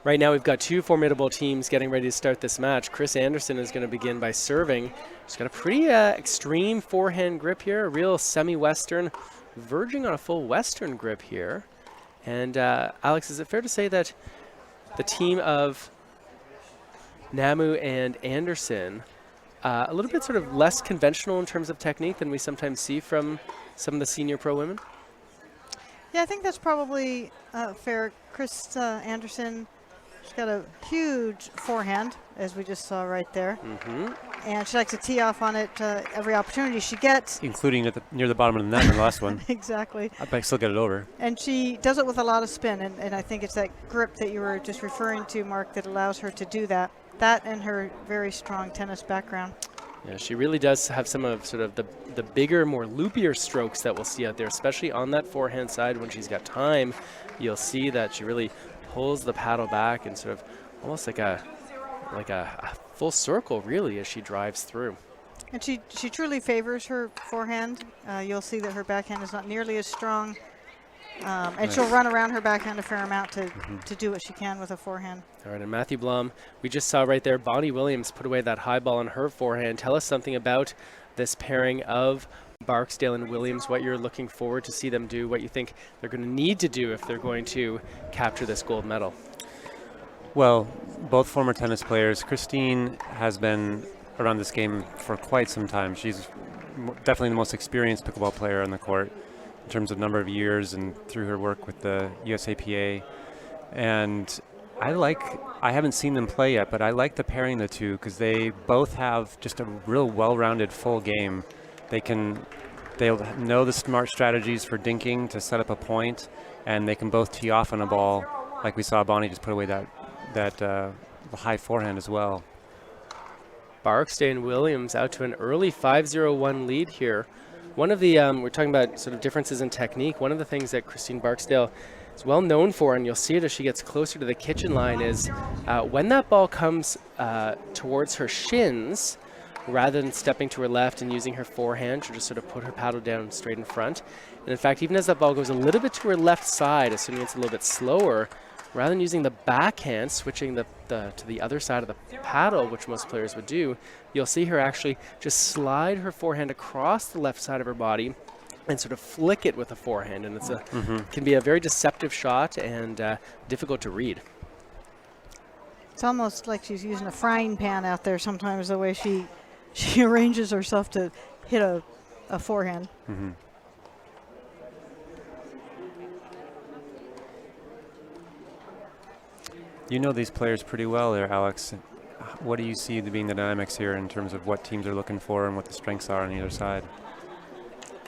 Right now we've got two formidable teams getting ready to start this match. Kris Anderson is going to begin by serving. She's got a pretty extreme forehand grip here, a real semi-Western, verging on a full Western grip here. And Alex, is it fair to say that the team of Naumu and Anderson, a little bit sort of less conventional in terms of technique than we sometimes see from some of the senior pro women? Yeah, I think that's probably fair. Kris Anderson, she's got a huge forehand, as we just saw right there. And she likes to tee off on it every opportunity she gets. Including near the bottom of the net in the last one. Exactly. I bet still get it over. And she does it with a lot of spin, and I think it's that grip that you were just referring to, Mark, that allows her to do that. That and her very strong tennis background. Yeah, she really does have some of sort of the bigger, more loopier strokes that we'll see out there, especially on that forehand side. When she's got time, you'll see that she really pulls the paddle back and sort of almost like a full circle, really, as she drives through. And she truly favors her forehand. You'll see that her backhand is not nearly as strong. And she'll run around her backhand a fair amount to do what she can with a forehand. All right, and Matthew Blum, we just saw right there, Bonnie Williams put away that high ball on her forehand. Tell us something about this pairing of Barksdale and Williams, what you're looking forward to see them do, what you think they're going to need to do if they're going to capture this gold medal. Well, both former tennis players. Christine has been around this game for quite some time. She's definitely the most experienced pickleball player on the court in terms of number of years and through her work with the USAPA. And I haven't seen them play yet, but I like the pairing the two because they both have just a real well-rounded full game. They'll know the smart strategies for dinking to set up a point, and they can both tee off on a ball, like we saw Bonnie just put away that high forehand as well. Barksdale and Williams out to an early 5-0-1 lead here. One of the, we're talking about sort of differences in technique. One of the things that Christine Barksdale is well known for, and you'll see it as she gets closer to the kitchen line, is when that ball comes towards her shins, rather than stepping to her left and using her forehand, she'll just sort of put her paddle down straight in front. And in fact, even as that ball goes a little bit to her left side, assuming it's a little bit slower, rather than using the backhand, switching to the other side of the paddle, which most players would do, you'll see her actually just slide her forehand across the left side of her body and sort of flick it with a forehand. And it's can be a very deceptive shot and difficult to read. It's almost like she's using a frying pan out there sometimes, the way she arranges herself to hit a forehand. You know these players pretty well there, Alex. What do you see being the dynamics here in terms of what teams are looking for and what the strengths are on either side?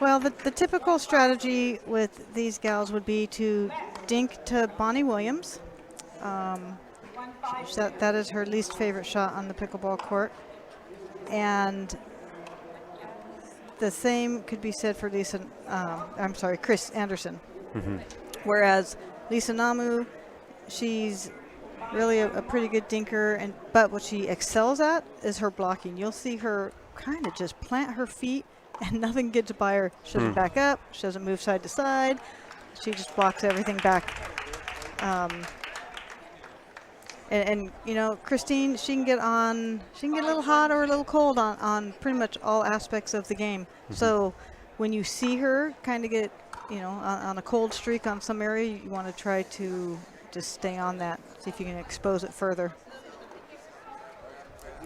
Well, the typical strategy with these gals would be to dink to Bonnie Williams. That is her least favorite shot on the pickleball court. And the same could be said for Kris Anderson. Whereas Lisa Naumu, she's really a pretty good dinker, but what she excels at is her blocking. You'll see her kind of just plant her feet and nothing gets by her. She doesn't back up. She doesn't move side to side. She just blocks everything back. And you know, Christine, she can get a little hot or a little cold on pretty much all aspects of the game. So when you see her kind of get, on a cold streak on some area, you want to try to just stay on that, see if you can expose it further.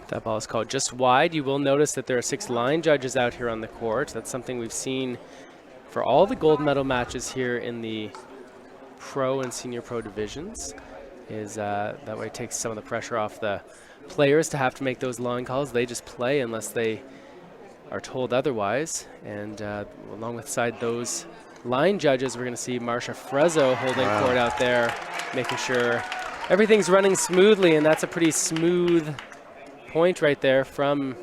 That ball is called just wide. You will notice that there are 6 line judges out here on the court. That's something we've seen for all the gold medal matches here in the pro and senior pro divisions. That way it takes some of the pressure off the players to have to make those line calls. They just play unless they are told otherwise. And along with those line judges, we're going to see Marcia Frezzo holding court out there, making sure everything's running smoothly, and that's a pretty smooth point right there from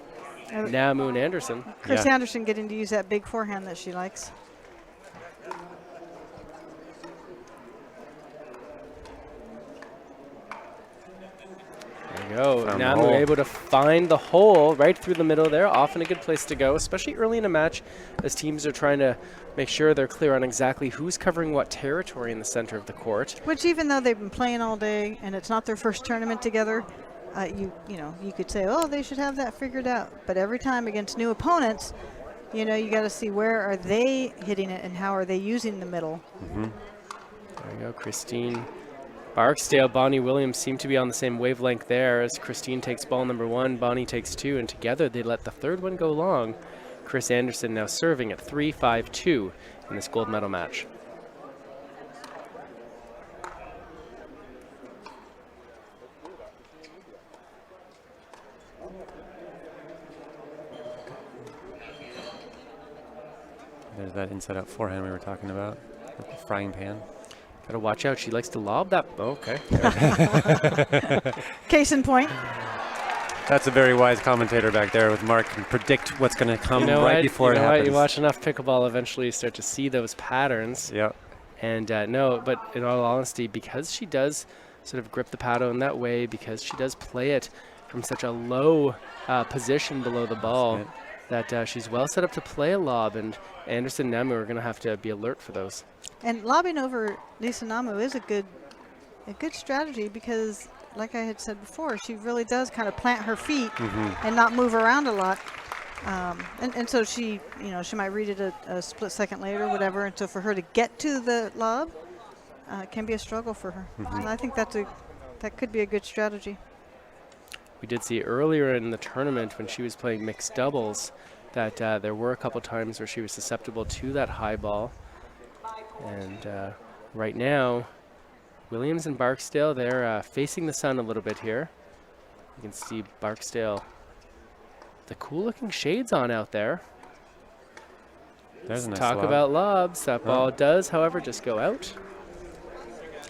Naumu and Anderson. Kris Anderson getting to use that big forehand that she likes. And you go. Found the Naumu hole. able to find the hole right through the middle there. Often a good place to go, especially early in a match as teams are trying to make sure they're clear on exactly who's covering what territory in the center of the court. Which, even though they've been playing all day and it's not their first tournament together, you could say, oh, they should have that figured out. But every time against new opponents, you got to see where are they hitting it and how are they using the middle. There you go, Christine Barksdale, Bonnie Williams seem to be on the same wavelength there as Christine takes ball number 1, Bonnie takes 2, and together they let the third one go long. Chris Anderson now serving at 3-5-2 in this gold medal match. There's that inside-out forehand we were talking about, with the frying pan. Got to watch out. She likes to lob that. Oh, okay. Case in point. That's a very wise commentator back there with Mark, can predict what's going to come before it happens. You watch enough pickleball, eventually you start to see those patterns. Yep. And no, but in all honesty, because she does sort of grip the paddle in that way, because she does play it from such a low position below the ball, that she's well set up to play a lob, and Anderson and Naumu are going to have to be alert for those. And lobbing over Lisa Naumu is a good strategy because, like I had said before, she really does kind of plant her feet and not move around a lot. And so she might read it a split second later or whatever. And so for her to get to the lob can be a struggle for her. And I think that could be a good strategy. We did see earlier in the tournament when she was playing mixed doubles that there were a couple times where she was susceptible to that high ball. And right now, Williams and Barksdale, they're facing the sun a little bit here. You can see Barksdale, the cool-looking shades on out there. There's a nice Talk lob. about lobs. That ball does, however, just go out.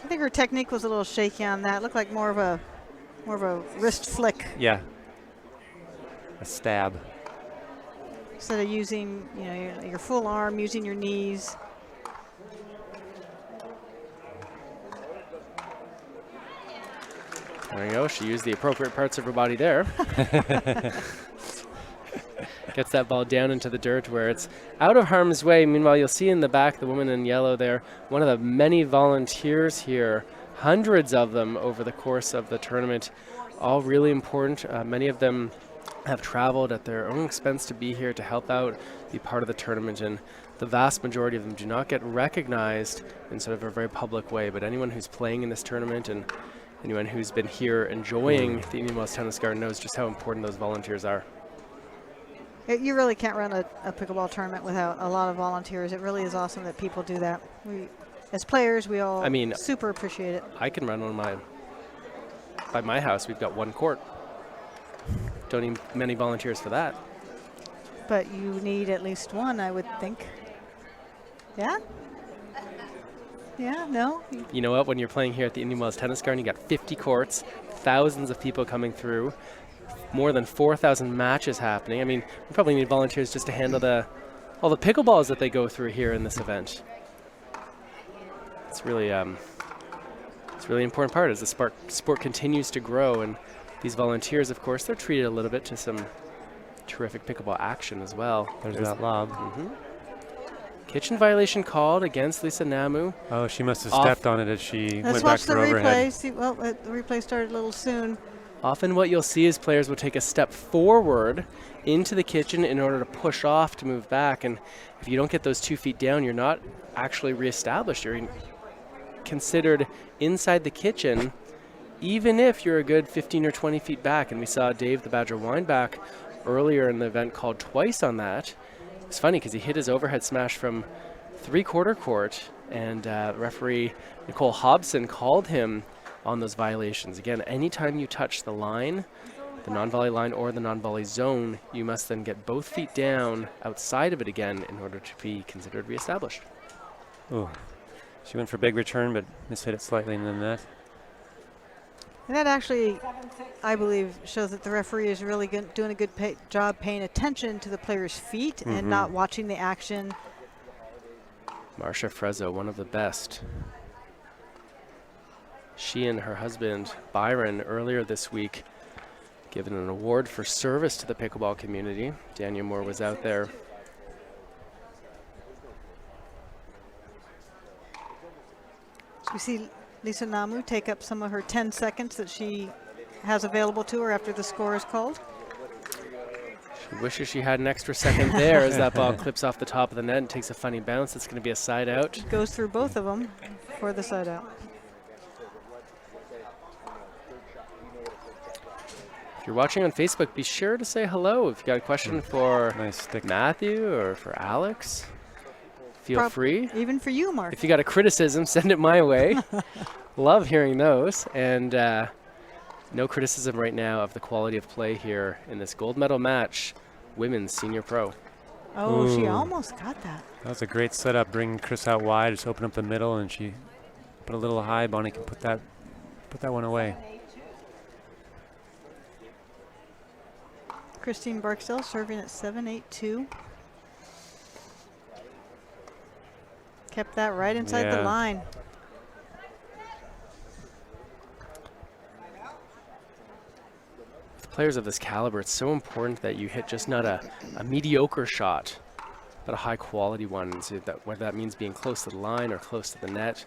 I think her technique was a little shaky on that. It looked like more of a wrist flick. Yeah. A stab. Instead of using your full arm, using your knees. There you go. She used the appropriate parts of her body there. Gets that ball down into the dirt where it's out of harm's way. Meanwhile, you'll see in the back the woman in yellow there, one of the many volunteers here, hundreds of them over the course of the tournament, all really important. Many of them have traveled at their own expense to be here to help out, be part of the tournament, and the vast majority of them do not get recognized in sort of a very public way. But anyone who's playing in this tournament and anyone who's been here enjoying the Indian Wells Tennis Garden knows just how important those volunteers are. You really can't run a pickleball tournament without a lot of volunteers. It really is awesome that people do that. As players, we all super appreciate it. I can run by my house, we've got one court. Don't need many volunteers for that. But you need at least one, I would think. Yeah? Yeah, no? You know what? When you're playing here at the Indian Wells Tennis Garden, you got 50 courts, thousands of people coming through, more than 4,000 matches happening. I mean, we probably need volunteers just to handle all the pickleballs that they go through here in this event. It's really an important part as the sport continues to grow, and these volunteers, of course, they're treated a little bit to some terrific pickleball action as well. There's that lob. Kitchen violation called against Lisa Naumu. Oh, she must have stepped on it as she Let's went back watch to the her overhead. replay. See, well, the replay started a little soon. Often what you'll see is players will take a step forward into the kitchen in order to push off to move back. And if you don't get those 2 feet down, you're not actually reestablished. You're considered inside the kitchen, even if you're a good 15 or 20 feet back. And we saw Dave the Badger Weinbach earlier in the event called twice on that. It's funny because he hit his overhead smash from three-quarter court, and referee Nicole Hobson called him on those violations. Again, anytime you touch the line, the non-volley line or the non-volley zone, you must then get both feet down outside of it again in order to be considered reestablished. Oh, she went for big return, but mishit it slightly in the net. And that actually, I believe, shows that the referee is really doing a good job paying attention to the player's feet and not watching the action. Marcia Frezzo, one of the best. She and her husband, Byron, earlier this week Given an award for service to the pickleball community. Daniel Moore was out there. So we see Lisa Naumu take up some of her 10 seconds that she has available to her after the score is called. She wishes she had an extra second there as that ball clips off the top of the net and takes a funny bounce. It's going to be a side out. It goes through both of them for the side out. If you're watching on Facebook, be sure to say hello. If you got a question for Matthew or for Alex, feel free. Even for you, Mark. If you got a criticism, send it my way. Love hearing those. And no criticism right now of the quality of play here in this gold medal match, women's senior pro. Oh, she almost got that. That was a great setup. Bring Kris out wide, just open up the middle, and she put a little high. Bonnie can put that one away. Christine Barksdale serving at 7-8-2. Kept that right inside the line. With players of this caliber, it's so important that you hit just not a mediocre shot, but a high quality one. So that, whether that means being close to the line or close to the net,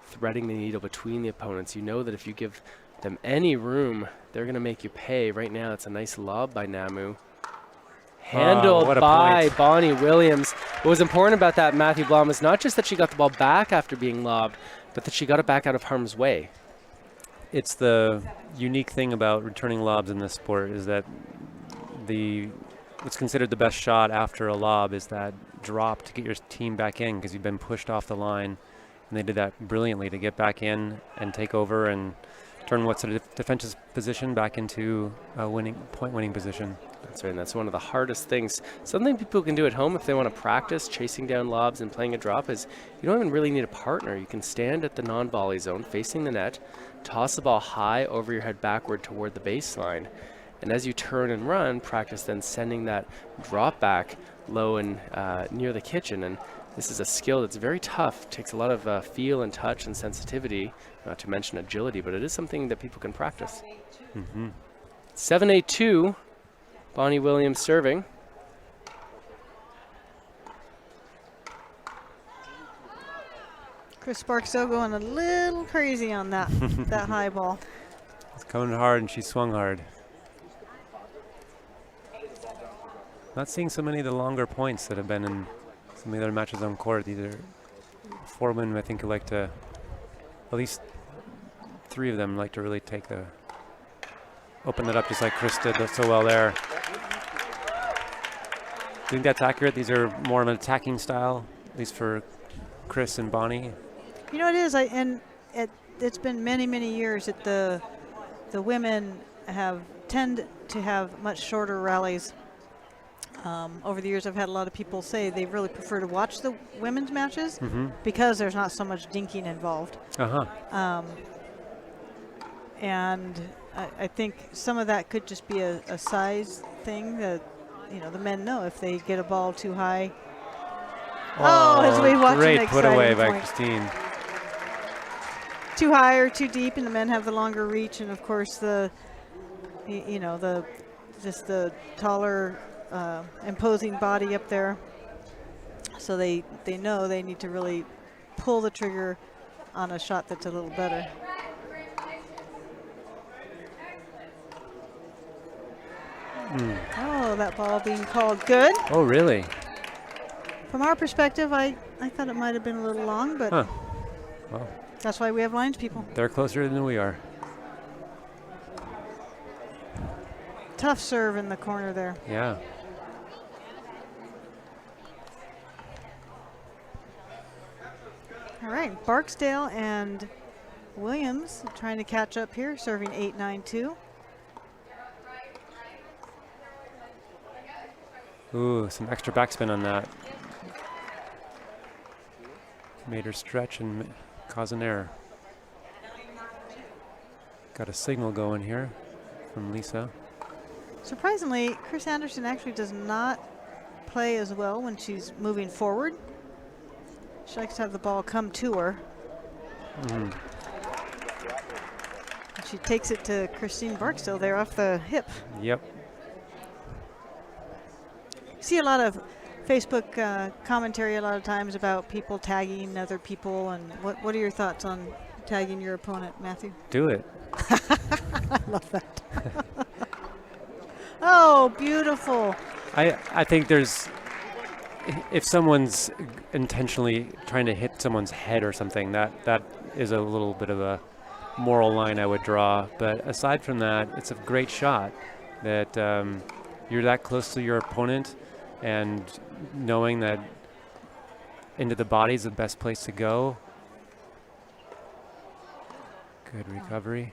threading the needle between the opponents. You know that if you give them any room, they're going to make you pay. Right now, it's a nice lob by Naumu. Handled by Bonnie Williams. What was important about that, Matthew Blom, is not just that she got the ball back after being lobbed, but that she got it back out of harm's way. It's the unique thing about returning lobs in this sport is that what's considered the best shot after a lob is that drop to get your team back in because you've been pushed off the line. And they did that brilliantly to get back in and take over and turn what's a defensive position back into a point-winning position. That's right, and that's one of the hardest things. Something people can do at home if they want to practice chasing down lobs and playing a drop is you don't even really need a partner. You can stand at the non-volley zone facing the net, toss the ball high over your head backward toward the baseline, and as you turn and run, practice then sending that drop back low and near the kitchen. And this is a skill that's very tough. Takes a lot of feel and touch and sensitivity, not to mention agility, but it is something that people can practice. 7-8-2, Bonnie Williams serving. Kris Barksdale going a little crazy on that that high ball. It's coming hard, and she swung hard. Not seeing so many of the longer points that have been in some of the other matches on court. These are 4 women, I think, who like to, at least 3 of them like to really open it up just like Kris did so well there. Do you think that's accurate? These are more of an attacking style, at least for Kris and Bonnie? You know, it is. It's been many, many years that the women tend to have much shorter rallies. Over the years, I've had a lot of people say they really prefer to watch the women's matches because there's not so much dinking involved. And I think some of that could just be a size thing that, you know, the men know if they get a ball too high. As we watch an exciting great put away by point. Christine. Too high or too deep, and the men have the longer reach, and of course the taller, imposing body up there. So they know they need to really pull the trigger on a shot that's a little better. Oh, that ball being called good. Oh, really? From our perspective, I thought it might have been a little long, but well, that's why we have lines people. they're closer than we are. Tough serve in the corner there. Yeah. All right, Barksdale and Williams trying to catch up here, serving 8-9-2. Ooh, some extra backspin on that. Made her stretch and cause an error. Got a signal going here from Lisa. Surprisingly, Kris Anderson actually does not play as well when she's moving forward. She likes to have the ball come to her. she takes it to Christine Barksdale there off the hip. Yep. See a lot of Facebook commentary a lot of times about people tagging other people, and what are your thoughts on tagging your opponent, Matthew? Do it. I love that. Oh, beautiful. I think if someone's intentionally trying to hit someone's head or something, that is a little bit of a moral line I would draw. But aside from that, it's a great shot that you're that close to your opponent, and knowing that into the body is the best place to go. Good recovery.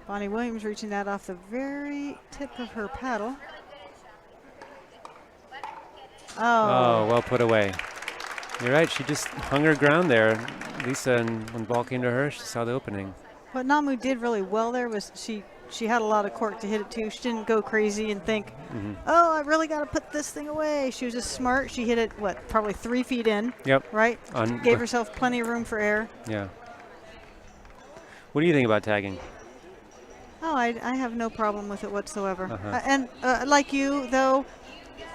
Bonnie Williams reaching that off the very tip of her paddle. Oh, well put away. You're right, she just hung her ground there, Lisa, and when the ball came to her, she saw the opening. What Naumu did really well there was she had a lot of cork to hit it to. She didn't go crazy and think, oh, I really got to put this thing away. She was just smart. She hit it, probably 3 feet in. Yep. Right? Gave herself plenty of room for air. Yeah. What do you think about tagging? Oh, I have no problem with it whatsoever. And like you, though,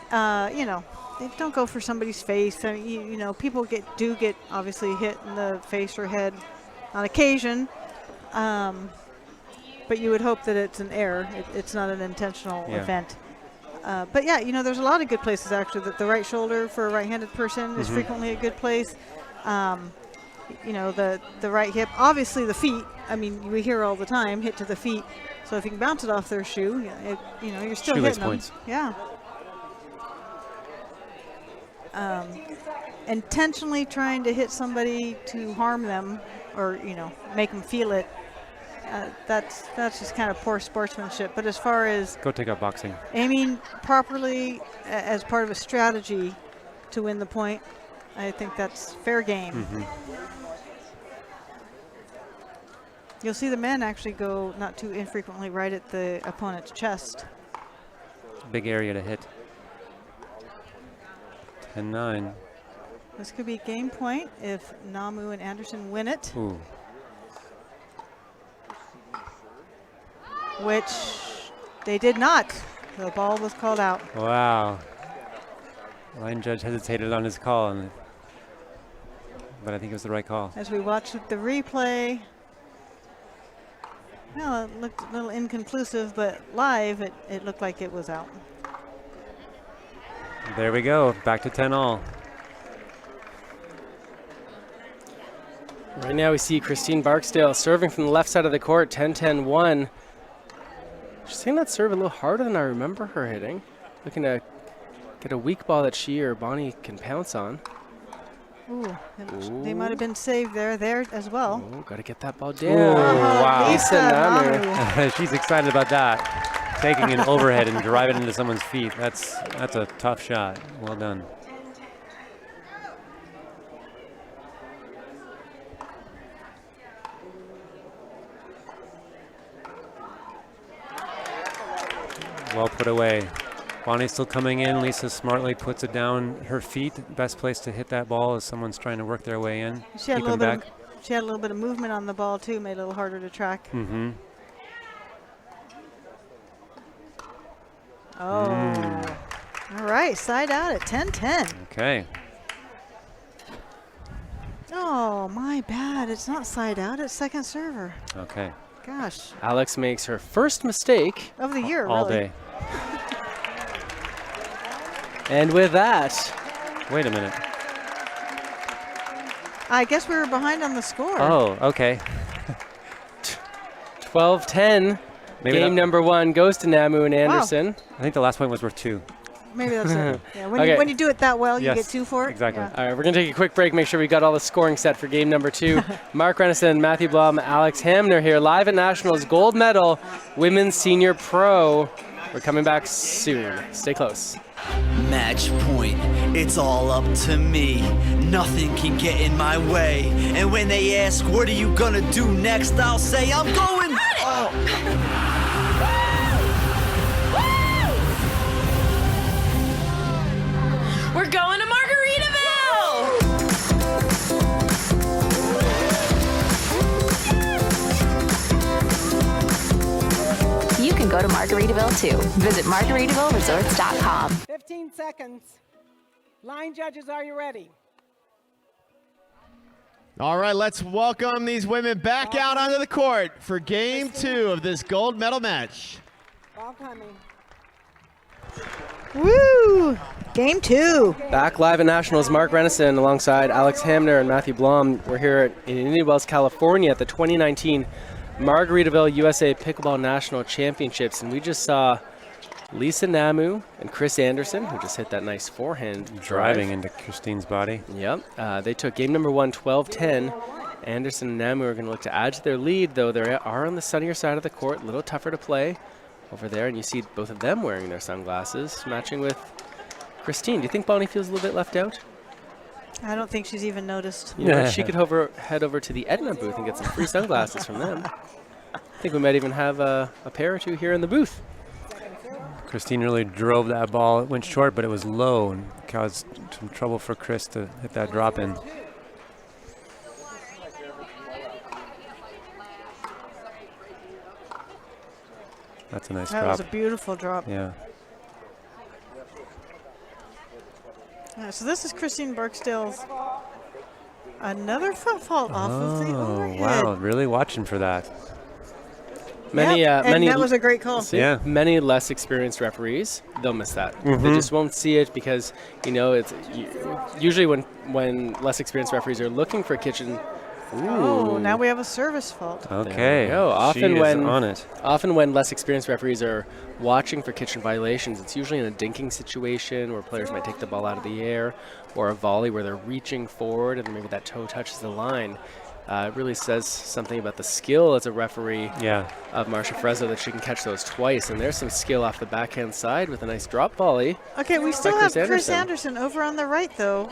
don't go for somebody's face. I mean, people do get obviously hit in the face or head on occasion. But you would hope that it's an error. It's not an intentional event. But yeah, there's a lot of good places actually. That the right shoulder for a right-handed person is frequently a good place. The right hip, obviously the feet. I mean, we hear all the time, hit to the feet. So if you can bounce it off their shoe, you're still Shoelace hitting them. points. Yeah. Intentionally trying to hit somebody to harm them or, make them feel it. That's just kind of poor sportsmanship. But as far as go take up boxing, aiming properly as part of a strategy to win the point, I think that's fair game. You'll see the men actually go not too infrequently right at the opponent's chest. Big area to hit. 10-9. This could be game point if Naumu and Anderson win it. Ooh. Which they did not. The ball was called out. Wow. Line judge hesitated on his call, but I think it was the right call. As we watch the replay, well, it looked a little inconclusive, but live it looked like it was out. There we go, back to 10-all. Right now we see Christine Barksdale serving from the left side of the court, 10-10-1. She's hitting that serve a little harder than I remember her hitting. Looking to get a weak ball that she or Bonnie can pounce on. Ooh, they might have been saved there as well. Oh, got to get that ball down. Ooh, wow. Lisa Naumu. She's excited about that. Taking an overhead and driving it into someone's feet. That's a tough shot. Well done. Well put away. Bonnie's still coming in. Lisa smartly puts it down her feet. Best place to hit that ball is someone's trying to work their way in. She had a little bit of movement on the ball too, made it a little harder to track. Oh. All right, side out at 10-10. Okay. Oh, my bad. It's not side out, it's second server. Okay. Gosh. Alex makes her first mistake of the year, all really. day. And with that, wait a minute. I guess we were behind on the score. Oh, okay. 12-10. Game number 1 goes to Naumu and Anderson. Wow. I think the last point was worth 2. Maybe that's it. Yeah, when you do it that well, you get 2 for it. Exactly. Yeah. All right, we're going to take a quick break, make sure we got all the scoring set for game number 2. Mark Renison, Matthew Blom, Alex Hamner here, live at Nationals, gold medal, Women's Senior Pro. We're coming back soon. Stay close. Match point, it's all up to me. Nothing can get in my way. And when they ask, what are you gonna do next? I'll say, I'm going. We're going to Margaritaville! go to Margaritaville too. Visit MargaritavilleResorts.com. 15 seconds. Line judges, are you ready? All right, let's welcome these women back out onto the court for game 2 of this gold medal match. Ball coming. Woo! Game 2. Back live at Nationals, Mark Renison alongside Alex Hamner and Matthew Blom. We're here in Indian Wells, California at the 2019 Margaritaville USA Pickleball National Championships, and we just saw Lisa Naumu and Kris Anderson, who just hit that nice forehand Driving into Christine's body. Yep. They took game number 1, 12-10. Anderson and Naumu are going to look to add to their lead, though they are on the sunnier side of the court, a little tougher to play over there, and you see both of them wearing their sunglasses, matching with Christine. Do you think Bonnie feels a little bit left out? I don't think she's even noticed. You know, she could head over to the Edna booth and get some free sunglasses from them. I think we might even have a pair or two here in the booth. Christine really drove that ball. It went short, but it was low and caused some trouble for Kris to hit that drop in. That's a nice drop. That was a beautiful drop. Yeah. So this is Christine Barksdale's another foot fault off of the overhead. Wow, really watching for that. Many, and that was a great call. Yeah. Many less experienced referees, they'll miss that. They just won't see it because, you know, it's usually when less experienced referees are looking for kitchen. Oh, now we have a service fault. Okay. Often she when is on it. Often when less experienced referees are watching for kitchen violations, it's usually in a dinking situation where players might take the ball out of the air, or a volley where they're reaching forward and maybe that toe touches the line. It really says something about the skill as a referee of Marcia Frezzo that she can catch those twice. And there's some skill off the backhand side with a nice drop volley. Okay, we still have Kris Anderson over on the right, though.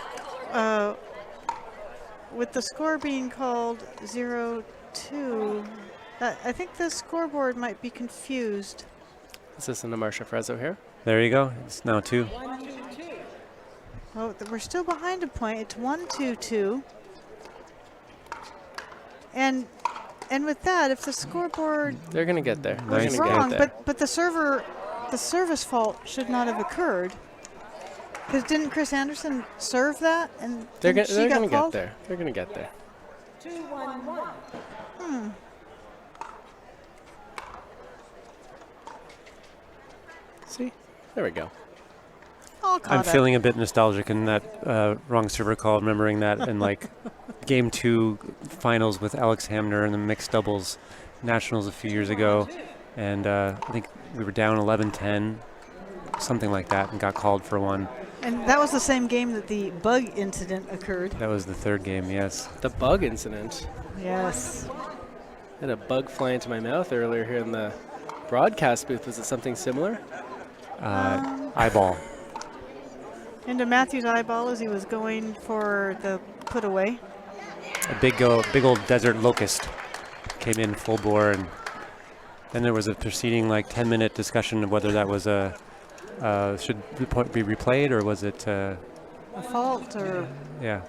With the score being called 0-2, I think the scoreboard might be confused. Is this in the Marcia Frezzo here? There you go. It's now 2. Oh, we're still behind a point. It's 1-2-2. And with that, if the scoreboard they're going to get there. was wrong, but the service fault should not have occurred. Because didn't Kris Anderson serve that? And they're going to get there. They're going to get there. 2-1-1. See? There we go. I'm feeling a bit nostalgic in that wrong server call, remembering that in like Game 2 finals with Alex Hamner in the mixed doubles nationals a few years ago. And I think we were down 11-10, something like that, and got called for one. And that was the same game that the bug incident occurred. That was the third game, yes. The bug incident? Yes. I had a bug fly into my mouth earlier here in the broadcast booth. Was it something similar? Eyeball. Into Matthew's eyeball as he was going for the put away. A big old desert locust came in full bore, and then there was a preceding like 10-minute discussion of whether that was should be replayed or was it a fault or yeah.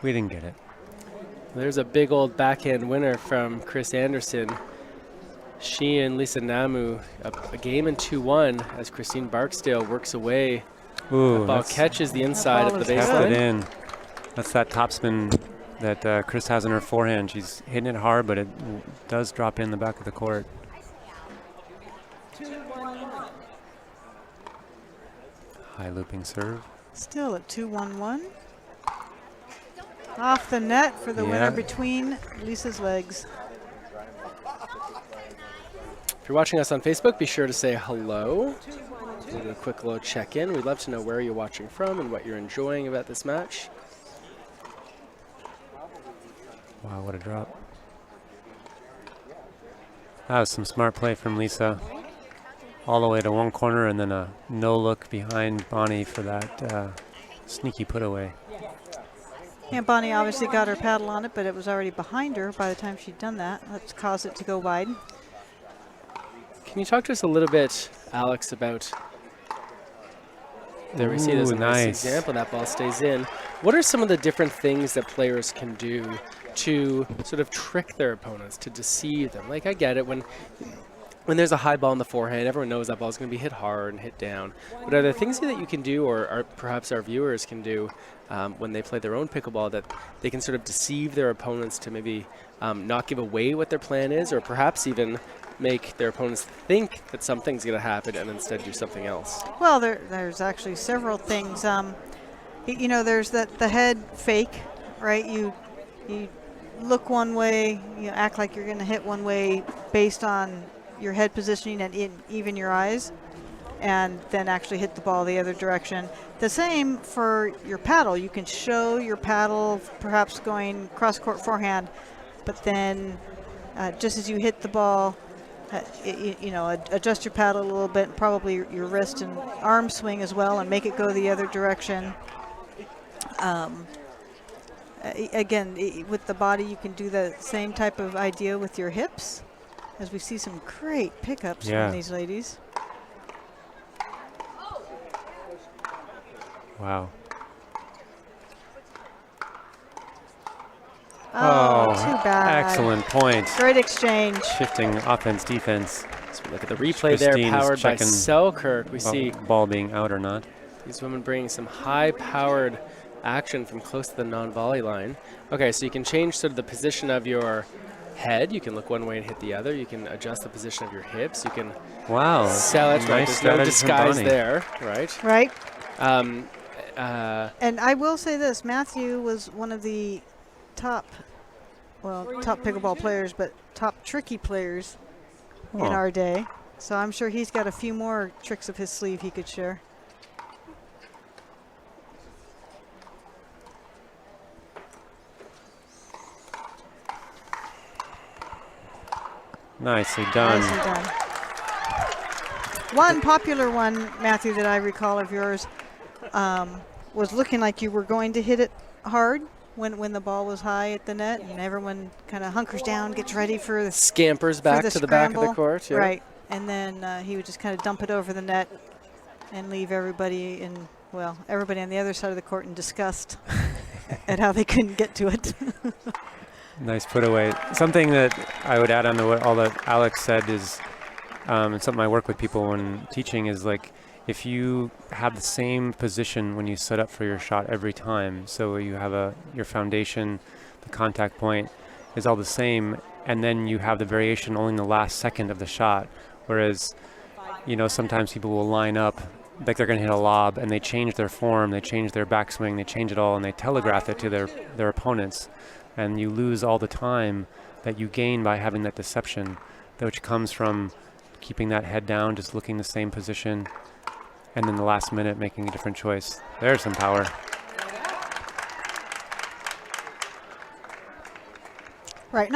We didn't get it. There's a big old backhand winner from Kris Anderson. She and Lisa Naumu a game in 2-1 as Christine Barksdale works away. Ooh, the ball catches the inside of the baseline. It in. That's that topspin that Kris has in her forehand. She's hitting it hard, but it does drop in the back of the court. 2-1-1. High looping serve. Still at 2-1-1. Off the net for the winner between Lisa's legs. If you're watching us on Facebook, be sure to say hello. We'll do a quick little check-in. We'd love to know where you're watching from and what you're enjoying about this match. Wow, what a drop. That was some smart play from Lisa. All the way to one corner and then a no-look behind Bonnie for that sneaky put-away. And Bonnie obviously got her paddle on it, but it was already behind her by the time she'd done that. That's caused it to go wide. Can you talk to us a little bit, Alex, about... There we see there's a nice example. That ball stays in. What are some of the different things that players can do to sort of trick their opponents, to deceive them? Like, I get it when when there's a high ball in the forehand, everyone knows that ball's going to be hit hard and hit down. But are there things that you can do, or perhaps our viewers can do, when they play their own pickleball, that they can sort of deceive their opponents to maybe not give away what their plan is, or perhaps even make their opponents think that something's going to happen and instead do something else? Well, there's actually several things. You know, there's the head fake, right? You look one way, you act like you're going to hit one way based on your head positioning and even your eyes, and then actually hit the ball the other direction. The same for your paddle. You can show your paddle perhaps going cross-court forehand, but then just as you hit the ball, you know, adjust your paddle a little bit, probably your wrist and arm swing as well, and make it go the other direction. Again, with the body, you can do the same type of idea with your hips, as we see some great pickups from these ladies. Wow. Oh, too bad. Excellent point. Great exchange. Shifting offense, defense. So we look at the replay there, powered by Selkirk. We see ball being out or not. These women bringing some high-powered action from close to the non-volley line. Okay, so you can change sort of the position of your head. You can look one way and hit the other. You can adjust the position of your hips. You can sell it. Right? There's no disguise there, right? Right. And I will say this, Matthew was one of the top pickleball players, but top tricky players in our day. So I'm sure he's got a few more tricks up his sleeve he could share. Nicely done. Nicely done. One popular one, Matthew, that I recall of yours was looking like you were going to hit it hard when the ball was high at the net, and everyone kind of hunkers down, gets ready for the scampers back to the back of the court. Yeah. Right, and then he would just kind of dump it over the net and leave everybody everybody on the other side of the court in disgust at how they couldn't get to it. Nice put away. Something that I would add on to what all that Alex said is, and something I work with people when teaching is, like, if you have the same position when you set up for your shot every time, so you have your foundation, the contact point is all the same, and then you have the variation only in the last second of the shot, whereas, you know, sometimes people will line up like they're going to hit a lob, and they change their form, they change their backswing, they change it all, and they telegraph it to their opponents. And you lose all the time that you gain by having that deception, which comes from keeping that head down, just looking the same position, and then the last minute making a different choice. There's some power. Right, and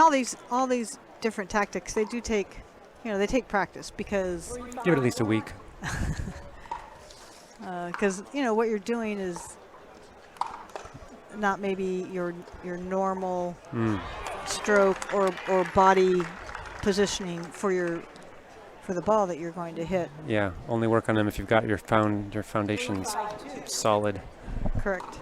all these different tactics, they do take, they take practice, because give it at least a week. Because what you're doing is not maybe your normal stroke or body positioning for the ball that you're going to hit. Yeah, only work on them if you've got your foundations solid. Correct.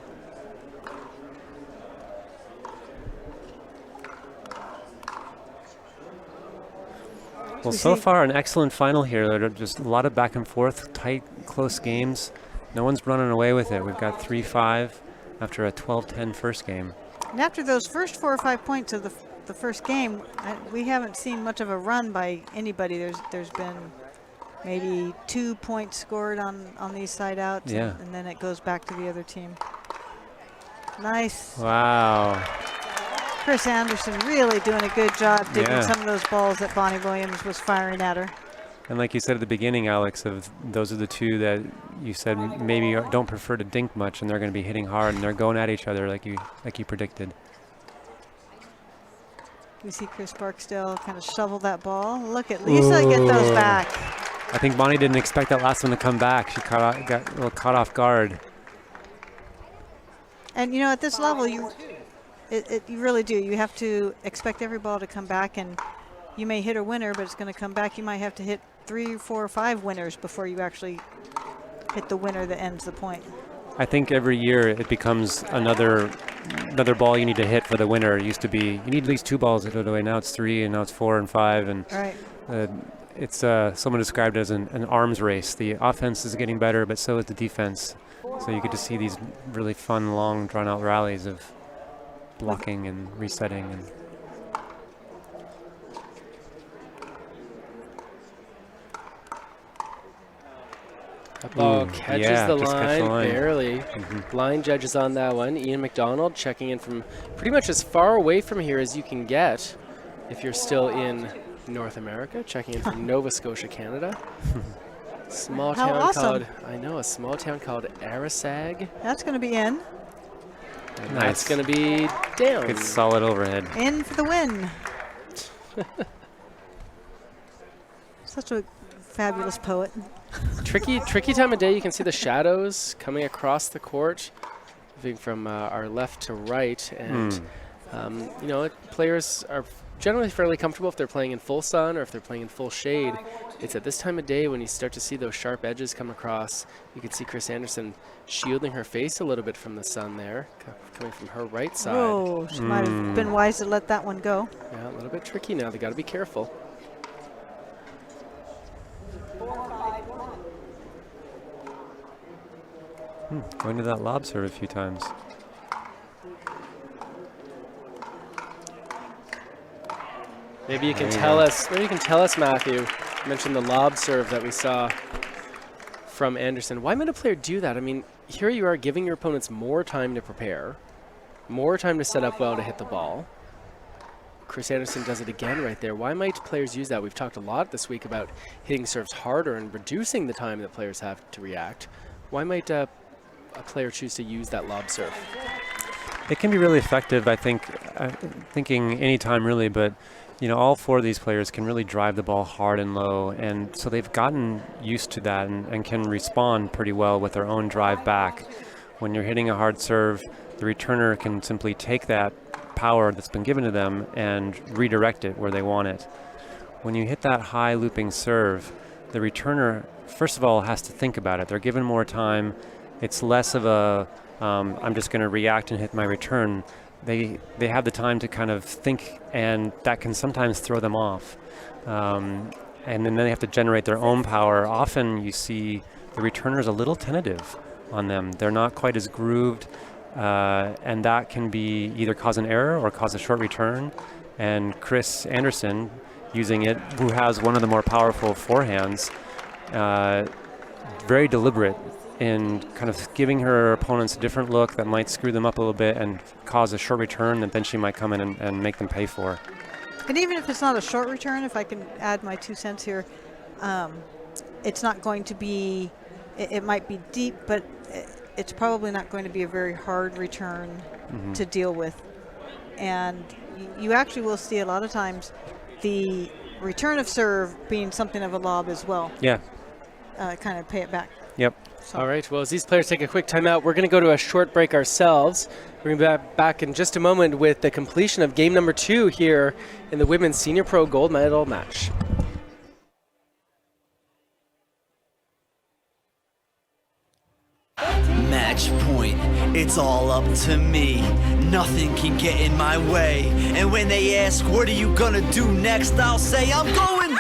Well, so far an excellent final here. There are just a lot of back and forth, tight, close games. No one's running away with it. We've got 3-5 after a 12-10 first game. And after those first 4 or 5 points of the first game, we haven't seen much of a run by anybody. There's been maybe 2 points scored on these side outs, and then it goes back to the other team. Nice. Wow. Kris Anderson really doing a good job digging some of those balls that Bonnie Williams was firing at her. And like you said at the beginning, Alex, those are the two that you said maybe don't prefer to dink much, and they're going to be hitting hard, and they're going at each other like you predicted. We see Kris Barksdale kind of shovel that ball. Look at Lisa get those back. I think Bonnie didn't expect that last one to come back. She got a little caught off guard. And at this level, you really do. You have to expect every ball to come back, and you may hit a winner, but it's going to come back. You might have to hit 3, 4, or 5 winners before you actually hit the winner that ends the point. I think every year it becomes another ball you need to hit for the winner. It used to be you need at least 2 balls to hit it away. Now it's 3, and now it's 4 and 5, and it's someone described it as an arms race. The offense is getting better, but so is the defense. So you get to see these really fun, long, drawn-out rallies of blocking and resetting. And that ball catches yeah, the just line, catch the line. barely. Line judges on that one. Ian McDonald checking in from pretty much as far away from here as you can get if you're still in North America, checking in from Nova Scotia, Canada. Small How town awesome. called, I know, a small town called Arisag. That's going to be in. And Nice. that's going to be down. Good solid overhead. In for the win. Such a fabulous poet. Tricky time of day. You can see the shadows coming across the court, moving from our left to right. And, you know, players are generally fairly comfortable if they're playing in full sun or if they're playing in full shade. It's at this time of day when you start to see those sharp edges come across. You can see Kris Anderson shielding her face a little bit from the sun there, coming from her right side. Whoa, she might have been wise to let that one go. Yeah, a little bit tricky now. They got to be careful. Going to that lob serve a few times. Maybe you can tell us. Maybe you can tell us, Matthew. You mentioned the lob serve that we saw from Anderson. Why might a player do that? I mean, here you are giving your opponents more time to prepare, more time to set up well to hit the ball. Kris Anderson does it again right there. Why might players use that? We've talked a lot this week about hitting serves harder and reducing the time that players have to react. Why might a player choose to use that lob serve? It can be really effective, I think, thinking any time really, but you know, all four of these players can really drive the ball hard and low, and so they've gotten used to that and can respond pretty well with their own drive back. When you're hitting a hard serve, the returner can simply take that power that's been given to them and redirect it where they want it. When you hit that high looping serve, the returner, first of all, has to think about it. They're given more time. It's less of a, I'm just going to react and hit my return. They have the time to kind of think, and that can sometimes throw them off. And then they have to generate their own power. Often you see the returners a little tentative on them. They're not quite as grooved, and that can be either cause an error or cause a short return. And Kris Anderson, using it, who has one of the more powerful forehands, very deliberate in kind of giving her opponents a different look that might screw them up a little bit and cause a short return that then she might come in and make them pay for. And even if it's not a short return, if I can add my 2 cents here, it's not going to be, it might be deep, but it's probably not going to be a very hard return to deal with. And you actually will see a lot of times the return of serve being something of a lob as well. Yeah. Kind of pay it back. Yep. All right, well, as these players take a quick timeout, we're going to go to a short break ourselves. We're going to be back in just a moment with the completion of game number 2 here in the Women's Senior Pro Gold Medal match. Match point, it's all up to me. Nothing can get in my way. And when they ask, what are you gonna do next? I'll say, I'm going.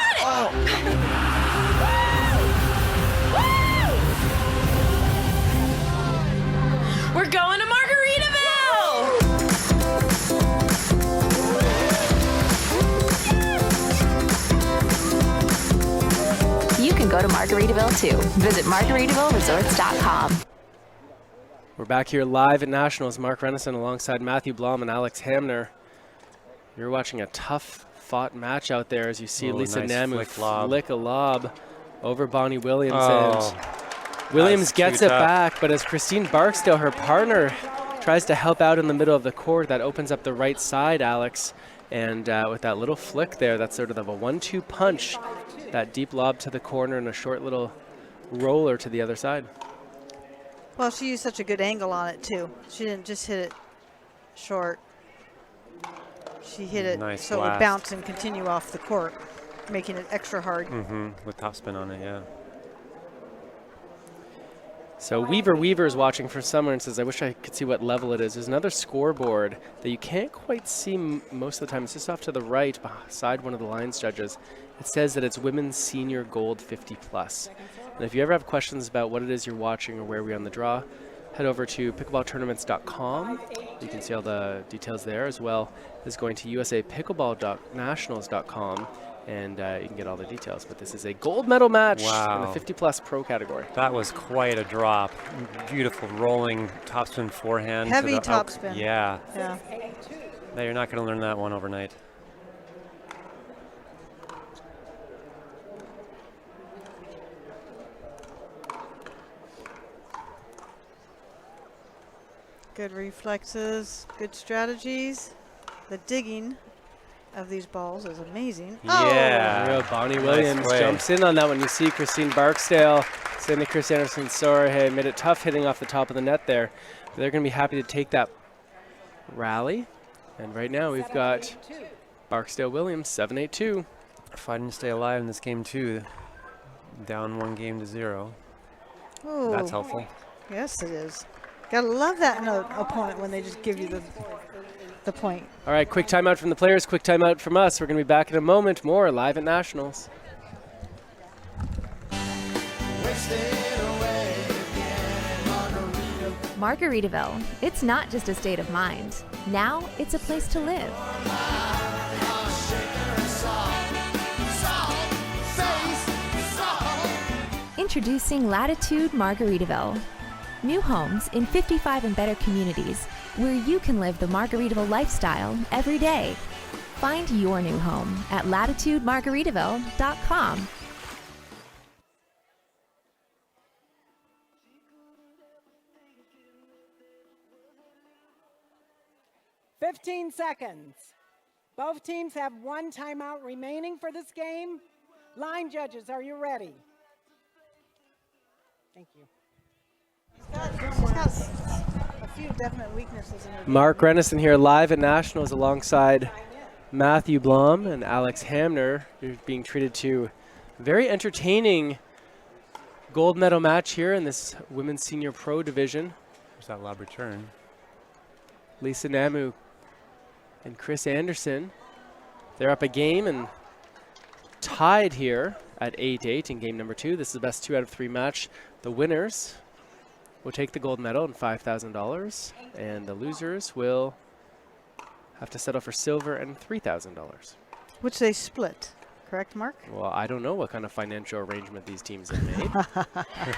We're going to Margaritaville! You can go to Margaritaville too. Visit MargaritavilleResorts.com. We're back here live at Nationals. Mark Renison alongside Matthew Blom and Alex Hamner. You're watching a tough-fought match out there as you see Lisa nice Naumu flick a lob over Bonnie Williams. Oh, and Williams gets it back, but as Christine Barksdale, her partner, tries to help out in the middle of the court, that opens up the right side, Alex. And with that little flick there, that's sort of a 1-2 punch. That deep lob to the corner and a short little roller to the other side. Well, she used such a good angle on it, too. She didn't just hit it short. She hit it Nice so it would blast. bounce and continue off the court, making it extra hard. with topspin on it, yeah. So Weaver is watching for someone and says, I wish I could see what level it is. There's another scoreboard that you can't quite see most of the time. It's just off to the right beside one of the lines judges. It says that it's Women's Senior Gold 50 plus. And if you ever have questions about what it is you're watching or where we're on the draw, head over to pickleballtournaments.com. You can see all the details there, as well as going to usapickleball.nationals.com. And you can get all the details. But this is a gold medal match in the 50-plus pro category. That was quite a drop. Beautiful rolling topspin forehand. Heavy topspin. Yeah. Yeah. No, you're not going to learn that one overnight. Good reflexes, good strategies. The digging of these balls is amazing. Yeah. Bonnie Williams jumps in on that one. You see Christine Barksdale saying to Chris Anderson, sorry, hey, made it tough hitting off the top of the net there. But they're going to be happy to take that rally. And right now we've got Barksdale Williams, 7-8-2. Fighting to stay alive in this game, too. Down 1-0. Ooh. That's helpful. Yes, it is. Gotta love that in an opponent when they just give you the point. All right, quick timeout from the players, quick timeout from us. We're going to be back in a moment. More live at Nationals. Margaritaville. It's not just a state of mind. Now it's a place to live. Introducing Latitude Margaritaville. New homes in 55 and better communities where you can live the Margaritaville lifestyle every day. Find your new home at latitudemargaritaville.com. "15 seconds. Both teams have one timeout remaining for this game. Line judges, are you ready? Thank you. She's got a few definite weaknesses in her game. Mark Renison here live at Nationals alongside Matthew Blom and Alex Hamner. You're being treated to a very entertaining gold medal match here in this Women's Senior Pro Division. There's that lob return. Lisa Naumu and Chris Anderson. They're up a game and tied here at 8-8 in game number 2. This is the best 2 out of 3 match. The winners will take the gold medal and $5,000, and the losers will have to settle for silver and $3,000. Which they split, correct, Mark? Well, I don't know what kind of financial arrangement these teams have made.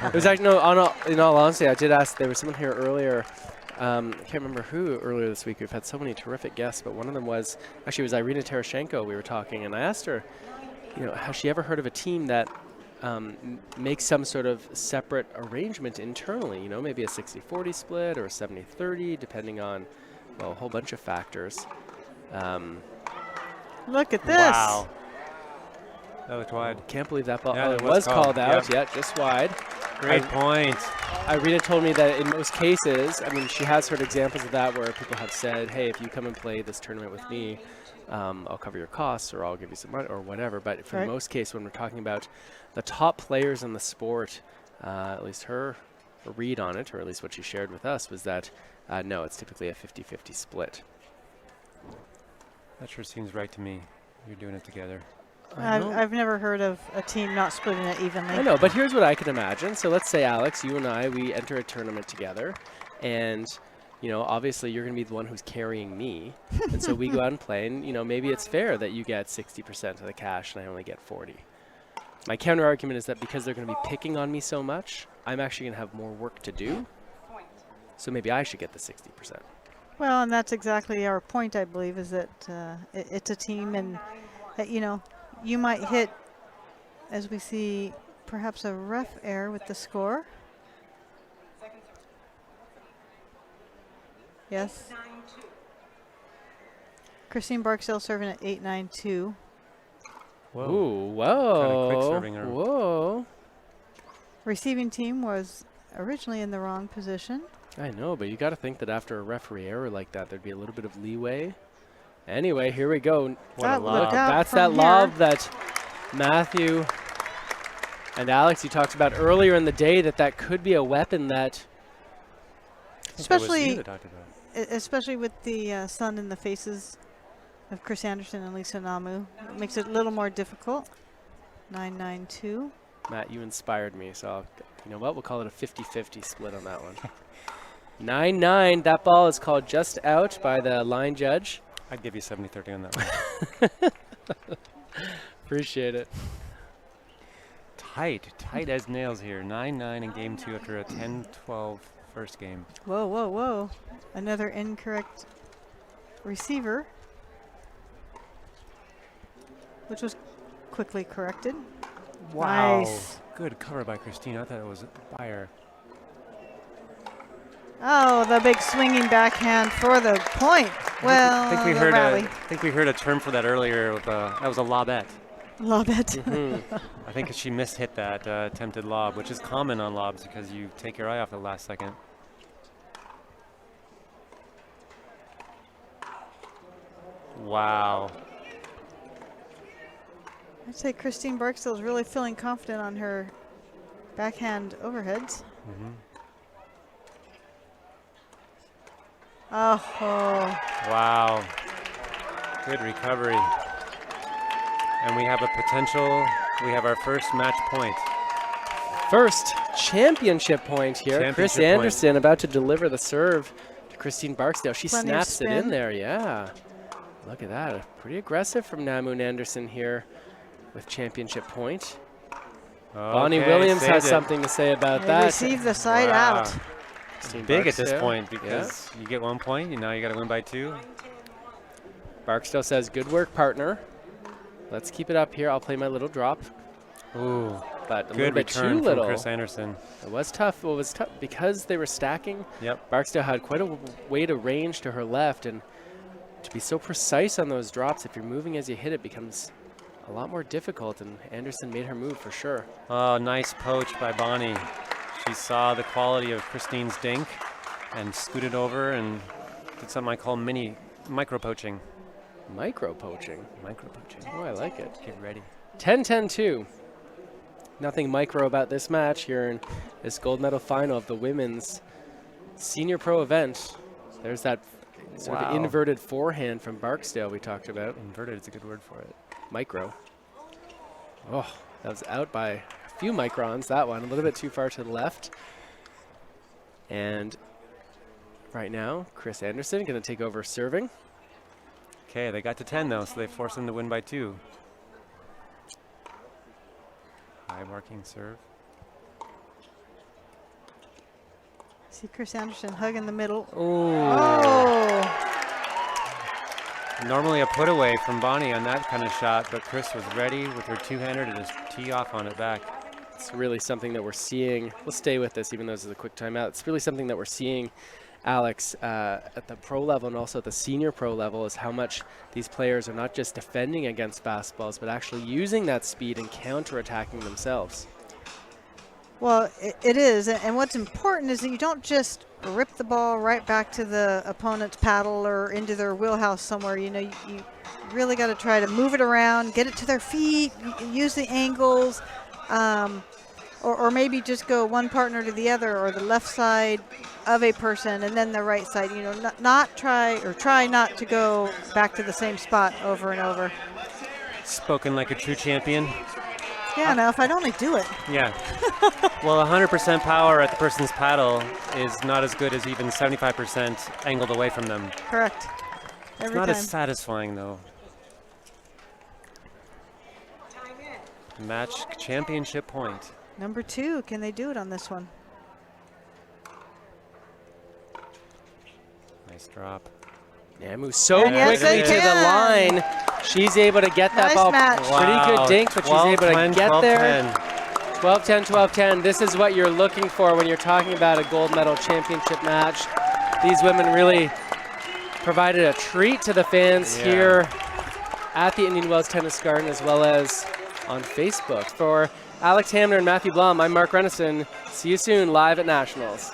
It was actually, no, in all honesty, I did ask, there was someone here earlier, I can't remember who earlier this week. We've had so many terrific guests, but one of them was, actually it was Irina Terashenko. We were talking, and I asked her, you know, has she ever heard of a team that makes some sort of separate arrangement internally, you know, maybe a 60-40 split or a 70-30, depending on, well, a whole bunch of factors. Look at this. Wow. That looked wide. Can't believe that ball. Yeah, Oh, it it was was called out. Yep. Yeah, just wide. Great point. Irina told me that in most cases, I mean, she has heard examples of that where people have said, hey, if you come and play this tournament with me, I'll cover your costs or I'll give you some money or whatever. But for most cases, when we're talking about the top players in the sport, at least her read on it, or at least what she shared with us, was that, no, it's typically a 50-50 split. That sure seems right to me. You're doing it together. I've never heard of a team not splitting it evenly. I know, but here's what I can imagine. So let's say, Alex, you and I, we enter a tournament together, and you know, obviously you're going to be the one who's carrying me, and so we go out and play, and you know, maybe it's fair that you get 60% of the cash and I only get 40. My counter argument is that because they're going to be picking on me so much, I'm actually going to have more work to do. So maybe I should get the 60%. Well, and that's exactly our point, I believe, is that it's a team, and you know, you might hit, as we see, perhaps a ref error with the score. Yes. Christine Barksdale serving at 8-9-2. Whoa. Ooh, whoa. Kinda quick serving her. Whoa. Receiving team was originally in the wrong position. I know, but you got to think that after a referee error like that, there'd be a little bit of leeway. Anyway, here we go. What a That lob. looked out That's from that lob here. that Matthew And Alex, you talked about earlier in the day that could be a weapon that... Especially with the sun in the faces of Kris Anderson and Lisa Naumu. It makes it a little more difficult. 9-9-2. Matt, you inspired me, so you know what? We'll call it a 50-50 split on that one. 9-9. That ball is called just out by the line judge. I'd give you 70-30 on that one. Appreciate it. Tight as nails here. 9-9 in game 2 after a 10-12 first game. Whoa, whoa, whoa. Another incorrect receiver, which was quickly corrected. Wow. Nice. Good cover by Christine. I thought it was by her. Oh, the big swinging backhand for the point. Well, I think we heard a term for that earlier. That was a lobette. Lobette. I think she mishit that attempted lob, which is common on lobs because you take your eye off the last second. Wow. I'd say Christine Barksdale is really feeling confident on her backhand overheads. Oh. Wow. Good recovery. And we have our first match point. First championship point here. Kris Anderson about to deliver the serve to Christine Barksdale. She snaps it in there, yeah. Look at that. Pretty aggressive from Naumu and Anderson here with championship point. Bonnie Williams has something to say about that. Receive the side out. Christine Big Barksdale. at this point because you get 1 point, and now you got to win by 2. Barksdale says, good work, partner. Let's keep it up here. I'll play my little drop. Ooh, but a good little bit too return little. from Kris Anderson. It was tough. Well, it was tough because they were stacking. Yep. Barksdale had quite a way to range to her left, and to be so precise on those drops, if you're moving as you hit it, becomes a lot more difficult, and Anderson made her move for sure. Oh, nice poach by Bonnie. She saw the quality of Christine's dink and scooted over and did something I call micro poaching. Micro poaching? Micro poaching. Oh, I like it. Get ready. 10-10-2. Nothing micro about this match here in this gold medal final of the women's senior pro event. There's that sort of inverted forehand from Barksdale we talked about. Inverted is a good word for it. Micro. Oh, that was out by a few microns, that one. A little bit too far to the left. And right now, Kris Anderson going to take over serving. Okay, they got to 10 though, so they forced them to win by 2. High marking serve. See Kris Anderson hug in the middle. Ooh. Oh. Normally a put away from Bonnie on that kind of shot, but Kris was ready with her two-hander to just tee off on it back. It's really something that we're seeing. We'll stay with this even though this is a quick timeout. It's really something that we're seeing, Alex, at the pro level and also at the senior pro level, is how much these players are not just defending against fast balls, but actually using that speed and counter-attacking themselves. Well, it is, and what's important is that you don't just rip the ball right back to the opponent's paddle or into their wheelhouse somewhere. You know, you really got to try to move it around, get it to their feet, use the angles, or maybe just go one partner to the other, or the left side of a person and then the right side. You know, try not to go back to the same spot over and over. Spoken like a true champion. Yeah, now if I'd only do it. Yeah. Well, 100% power at the person's paddle is not as good as even 75% angled away from them. Correct. It's not as satisfying, though. Match championship point. Number 2, can they do it on this one? Nice drop. Naumu so quickly to the line. She's able to get that ball. Pretty good dink, but she's able to get there. 12-10, 12-10. This is what you're looking for when you're talking about a gold medal championship match. These women really provided a treat to the fans here at the Indian Wells Tennis Garden as well as on Facebook. For Alex Hamner and Matthew Blum, I'm Mark Renison. See you soon live at Nationals.